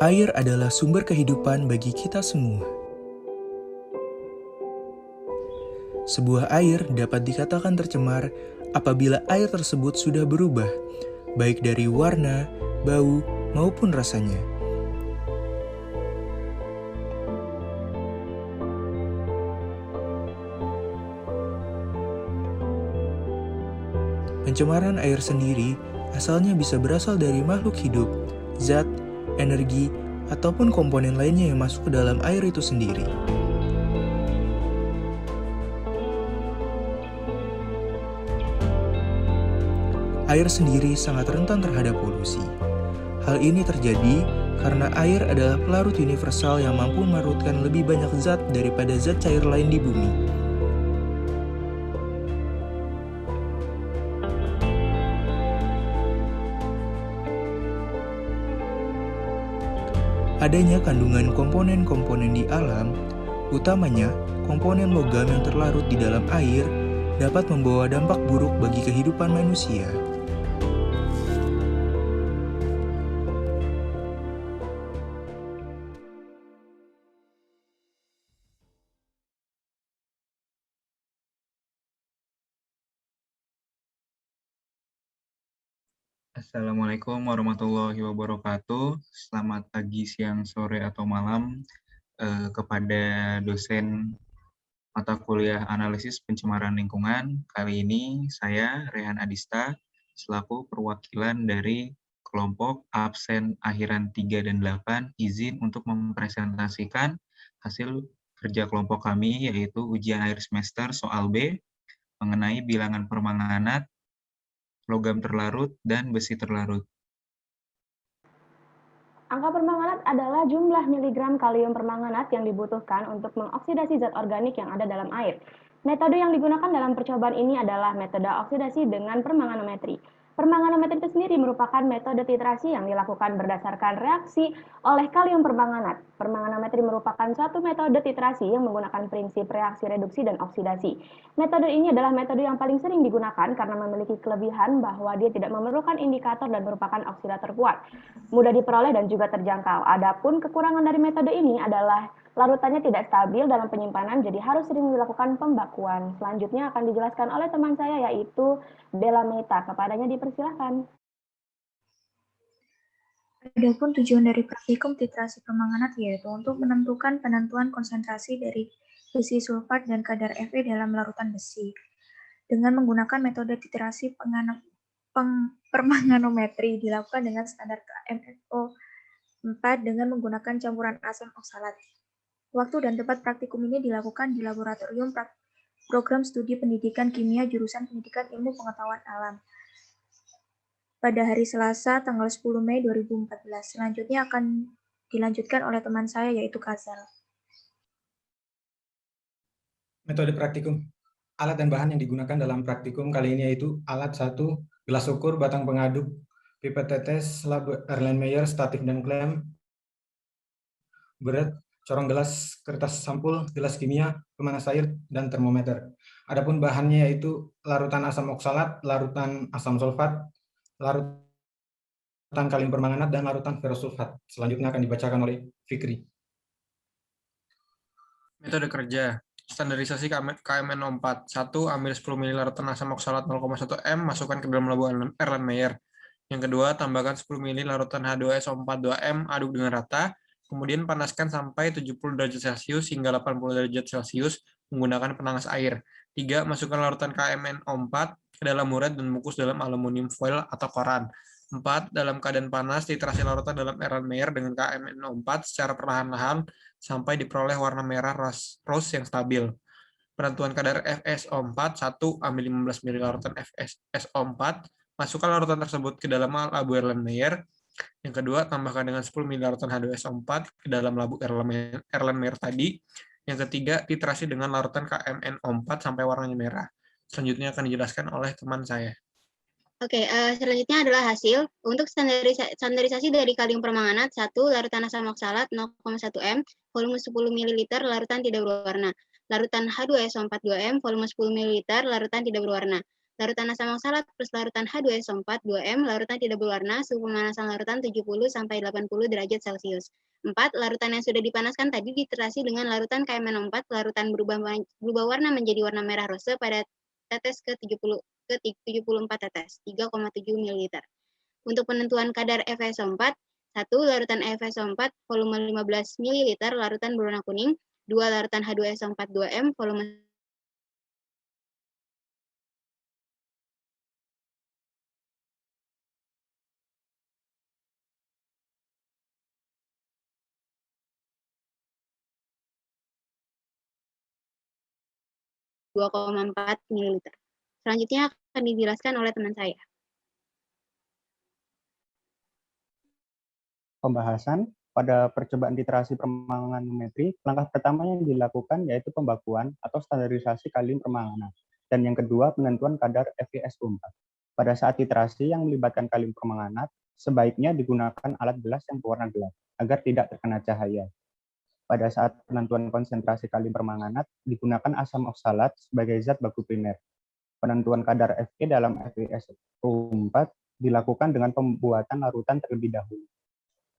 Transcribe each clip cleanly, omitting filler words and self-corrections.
Air adalah sumber kehidupan bagi kita semua. Sebuah air dapat dikatakan tercemar apabila air tersebut sudah berubah, baik dari warna, bau, maupun rasanya. Pencemaran air sendiri asalnya bisa berasal dari makhluk hidup, zat, energi, ataupun komponen lainnya yang masuk ke dalam air itu sendiri. Air sendiri sangat rentan terhadap polusi. Hal ini terjadi karena air adalah pelarut universal yang mampu melarutkan lebih banyak zat daripada zat cair lain di bumi. Adanya kandungan komponen-komponen di alam, utamanya komponen logam yang terlarut di dalam air, dapat membawa dampak buruk bagi kehidupan manusia. Assalamualaikum warahmatullahi wabarakatuh. Selamat pagi, siang, sore, atau malam kepada dosen mata kuliah analisis pencemaran lingkungan. Kali ini saya, Rehan Adista, selaku perwakilan dari kelompok absen akhiran 3 dan 8, izin untuk mempresentasikan hasil kerja kelompok kami, yaitu ujian akhir semester soal B, mengenai bilangan permanganat, logam terlarut, dan besi terlarut. Angka permanganat adalah jumlah miligram kalium permanganat yang dibutuhkan untuk mengoksidasi zat organik yang ada dalam air. Metode yang digunakan dalam percobaan ini adalah metode oksidasi dengan permanganometri. Permanganometri itu sendiri merupakan metode titrasi yang dilakukan berdasarkan reaksi oleh kalium permanganat. Permanganometri merupakan suatu metode titrasi yang menggunakan prinsip reaksi reduksi dan oksidasi. Metode ini adalah metode yang paling sering digunakan karena memiliki kelebihan bahwa dia tidak memerlukan indikator dan merupakan oksidator kuat, mudah diperoleh dan juga terjangkau. Adapun kekurangan dari metode ini adalah larutannya tidak stabil dalam penyimpanan, jadi harus sering dilakukan pembakuan. Selanjutnya akan dijelaskan oleh teman saya, yaitu Bella Meta. Kepadanya dipersilahkan. Adapun tujuan dari praktikum titrasi permanganat yaitu untuk menentukan penentuan konsentrasi dari besi sulfat dan kadar Fe dalam larutan besi. Dengan menggunakan metode titrasi permanganometri dilakukan dengan standar KMFO 4 dengan menggunakan campuran asam oksalat. Waktu dan tempat praktikum ini dilakukan di laboratorium program studi pendidikan kimia jurusan pendidikan ilmu pengetahuan alam pada hari Selasa tanggal 10 Mei 2014. Selanjutnya akan dilanjutkan oleh teman saya yaitu Kazal. Metode praktikum. Alat dan bahan yang digunakan dalam praktikum kali ini yaitu alat 1, gelas ukur, batang pengaduk, pipet tetes, lab Erlenmeyer, statif dan klem, berat, corong gelas, kertas sampul, gelas kimia, pemanas air, dan termometer. Adapun bahannya yaitu larutan asam oksalat, larutan asam sulfat, larutan kalium permanganat, dan larutan ferrosulfat. Selanjutnya akan dibacakan oleh Fikri. Metode kerja. Standarisasi KMN04. 1. Ambil 10 ml larutan asam oksalat 0,1 m, masukkan ke dalam labu Erlenmeyer. Yang kedua, tambahkan 10 ml larutan H2SO4 2M, aduk dengan rata. Kemudian panaskan sampai 70 derajat Celcius hingga 80 derajat Celcius menggunakan penanas air. 3. Masukkan larutan KMNO4 ke dalam muret dan bungkus dalam aluminium foil atau koran. 4. Dalam keadaan panas, titrasi larutan dalam Erlenmeyer dengan KMNO4 secara perlahan-lahan sampai diperoleh warna merah rose yang stabil. Penentuan kadar FSO4, 1. Ambil 15 ml larutan FSO4, masukkan larutan tersebut ke dalam labu Erlenmeyer. Yang kedua, tambahkan dengan 10 ml larutan H2SO4 ke dalam labu Erlenmeyer tadi. Yang ketiga, titrasi dengan larutan KMNO4 sampai warnanya merah. Selanjutnya akan dijelaskan oleh teman saya. Oke, selanjutnya adalah hasil. Untuk standarisasi dari kalium permanganat, 1. Larutan asam oksalat 0,1 m, volume 10 ml, larutan tidak berwarna. Larutan H2SO4 2M, volume 10 ml, larutan tidak berwarna. Larutan asam oksalat plus larutan H2SO4 2M, larutan tidak berwarna, suhu pemanasan larutan 70 sampai 80 derajat Celcius. 4. Larutan yang sudah dipanaskan tadi diterasi dengan larutan KMNO4, larutan berubah warna menjadi warna merah rose pada tetes ke 74 tetes, 3,7 ml. Untuk penentuan kadar FeSO4, 1. Larutan FeSO4 volume 15 ml, larutan berwarna kuning. 2. Larutan H2SO4 2M, volume 2,4 ml. Selanjutnya akan dijelaskan oleh teman saya. Pembahasan pada percobaan literasi permanganometri, langkah pertama yang dilakukan yaitu pembakuan atau standarisasi kalium permanganat, dan yang kedua penentuan kadar FeSO4. Pada saat literasi yang melibatkan kalium permanganat, sebaiknya digunakan alat gelas yang berwarna gelap agar tidak terkena cahaya. Pada saat penentuan konsentrasi kalium permanganat, digunakan asam oksalat sebagai zat baku primer. Penentuan kadar Fe dalam FeSO4 dilakukan dengan pembuatan larutan terlebih dahulu.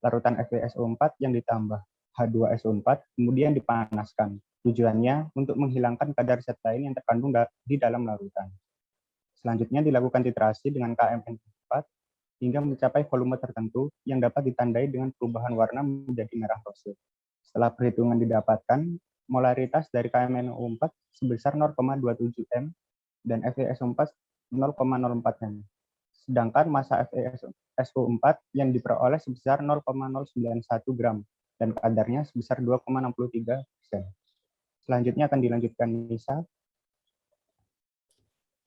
Larutan FeSO4 yang ditambah H2SO4 kemudian dipanaskan. Tujuannya untuk menghilangkan kadar zat lain yang terkandung di dalam larutan. Selanjutnya dilakukan titrasi dengan KMN4 hingga mencapai volume tertentu yang dapat ditandai dengan perubahan warna menjadi merah rose. Setelah perhitungan didapatkan, molaritas dari KMNO4 sebesar 0,27 m dan FeSO4 0,04 m. Sedangkan massa FeSO4 yang diperoleh sebesar 0,091 gram dan kadarnya sebesar 2,63%. Selanjutnya akan dilanjutkan Nisa.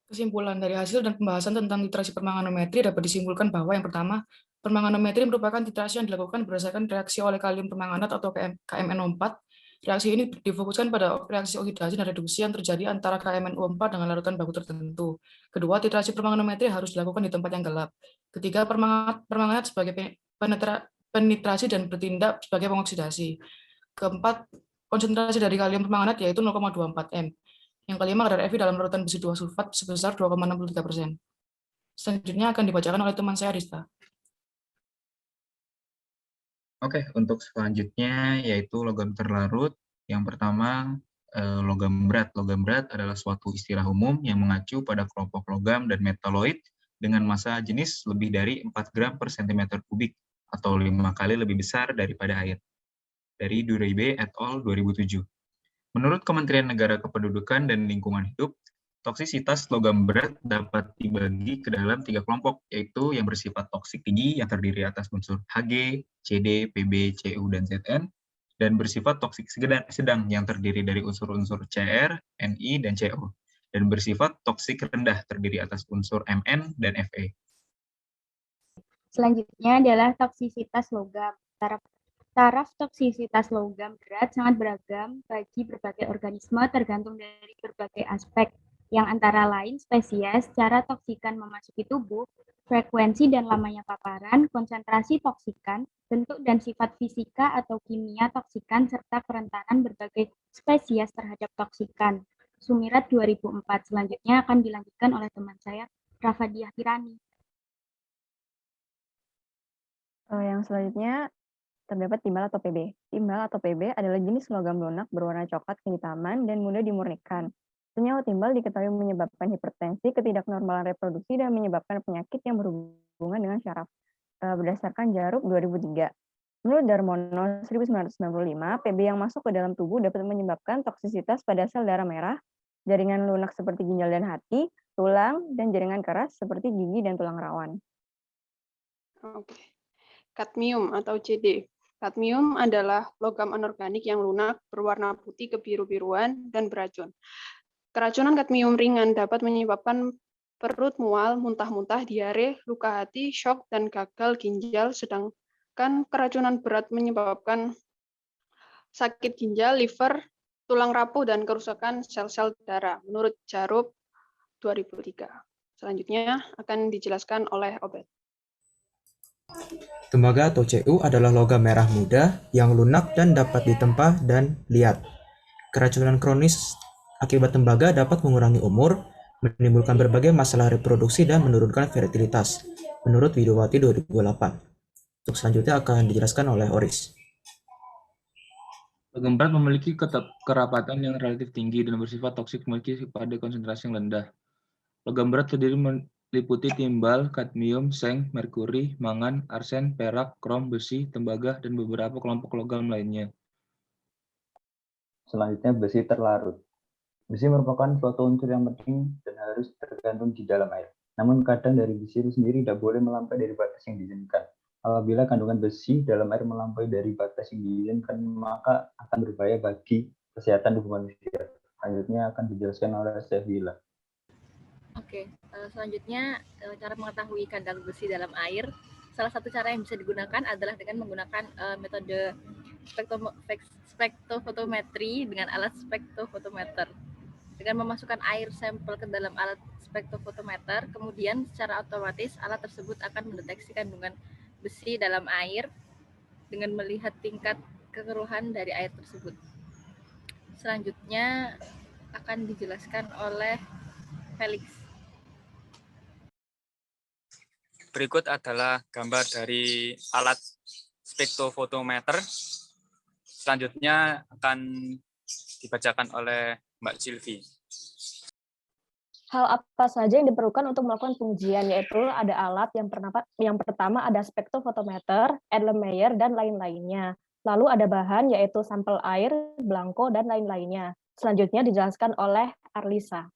Kesimpulan dari hasil dan pembahasan tentang literasi permanganometri dapat disimpulkan bahwa yang pertama, permanganometri merupakan literasi yang dilakukan berdasarkan reaksi oleh kalium permanganat atau KMNO4. Reaksi ini difokuskan pada reaksi oksidasi dan reduksi yang terjadi antara KMNO4 dengan larutan baku tertentu. Kedua, titrasi permanganometri harus dilakukan di tempat yang gelap. Ketiga, permanganat sebagai penetrasi dan bertindak sebagai pengoksidasi. Keempat, konsentrasi dari kalium permanganat yaitu 0,24 m. Yang kelima, kadar Fe dalam larutan besi 2 sulfat sebesar 2,63%. Selanjutnya akan dibacakan oleh teman saya, Rista. Oke, untuk selanjutnya yaitu logam terlarut. Yang pertama, logam berat. Logam berat adalah suatu istilah umum yang mengacu pada kelompok logam dan metaloid dengan massa jenis lebih dari 4 gram per cm kubik atau 5 kali lebih besar daripada air. Dari Duribe et al. 2007. Menurut Kementerian Negara Kependudukan dan Lingkungan Hidup, toksisitas logam berat dapat dibagi ke dalam 3 kelompok, yaitu yang bersifat toksik tinggi yang terdiri atas unsur Hg, Cd, Pb, Cu, dan Zn, dan bersifat toksik sedang yang terdiri dari unsur-unsur Cr, Ni, dan Co, dan bersifat toksik rendah terdiri atas unsur Mn dan Fe. Selanjutnya adalah toksisitas logam. Taraf toksisitas logam berat sangat beragam bagi berbagai organisme tergantung dari berbagai aspek, yang antara lain spesies, cara toksikan memasuki tubuh, frekuensi dan lamanya paparan, konsentrasi toksikan, bentuk dan sifat fisika atau kimia toksikan, serta kerentanan berbagai spesies terhadap toksikan. Sumirat 2004. Selanjutnya akan dilanjutkan oleh teman saya, Rafadiah Kirani. Yang selanjutnya terdapat timbal atau Pb. Timbal atau Pb adalah jenis logam lunak berwarna coklat kehitaman dan mudah dimurnikan. Senyawa timbal diketahui menyebabkan hipertensi, ketidaknormalan reproduksi, dan menyebabkan penyakit yang berhubungan dengan syaraf. Berdasarkan Jarup 2003. Menurut Darmono 1995, Pb yang masuk ke dalam tubuh dapat menyebabkan toksisitas pada sel darah merah, jaringan lunak seperti ginjal dan hati, tulang, dan jaringan keras seperti gigi dan tulang rawan. Oke. Kadmium atau Cd. Kadmium adalah logam anorganik yang lunak, berwarna putih kebiru-biruan, dan beracun. Keracunan kadmium ringan dapat menyebabkan perut mual, muntah-muntah, diare, luka hati, shock, dan gagal ginjal, sedangkan keracunan berat menyebabkan sakit ginjal, liver, tulang rapuh, dan kerusakan sel-sel darah, menurut Jarup 2003. Selanjutnya akan dijelaskan oleh Obed. Tembaga atau Cu adalah logam merah muda yang lunak dan dapat ditempa dan liat. Keracunan kronis akibat tembaga dapat mengurangi umur, menimbulkan berbagai masalah reproduksi dan menurunkan fertilitas, menurut Widowati 2008. Untuk selanjutnya akan dijelaskan oleh Oris. Logam berat memiliki kerapatan yang relatif tinggi dan bersifat toksik memiliki pada konsentrasi yang rendah. Logam berat terdiri meliputi timbal, kadmium, seng, merkuri, mangan, arsen, perak, krom, besi, tembaga, dan beberapa kelompok logam lainnya. Selanjutnya, besi terlarut. Besi merupakan suatu unsur yang penting dan harus tergantung di dalam air. Namun kadang dari besi itu sendiri tidak boleh melampaui dari batas yang diizinkan. Apabila kandungan besi dalam air melampaui dari batas yang diizinkan, maka akan berbahaya bagi kesehatan tubuh manusia. Selanjutnya akan dijelaskan oleh Sevilla. Oke, selanjutnya cara mengetahui kadar besi dalam air. Salah satu cara yang bisa digunakan adalah dengan menggunakan metode spektrofotometri dengan alat spektrofotometer. Dengan memasukkan air sampel ke dalam alat spektrofotometer, kemudian secara otomatis alat tersebut akan mendeteksi kandungan besi dalam air dengan melihat tingkat kekeruhan dari air tersebut. Selanjutnya akan dijelaskan oleh Felix. Berikut adalah gambar dari alat spektrofotometer. Selanjutnya akan dibacakan oleh Mbak Silvi. Hal apa saja yang diperlukan untuk melakukan pengujian, yaitu ada alat yang pertama ada spektrofotometer, Erlenmeyer, dan lain-lainnya. Lalu ada bahan, yaitu sampel air, blanko, dan lain-lainnya. Selanjutnya dijelaskan oleh Arlisa.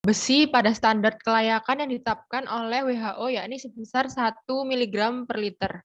Besi pada standar kelayakan yang ditetapkan oleh WHO yakni sebesar 1 mg per liter.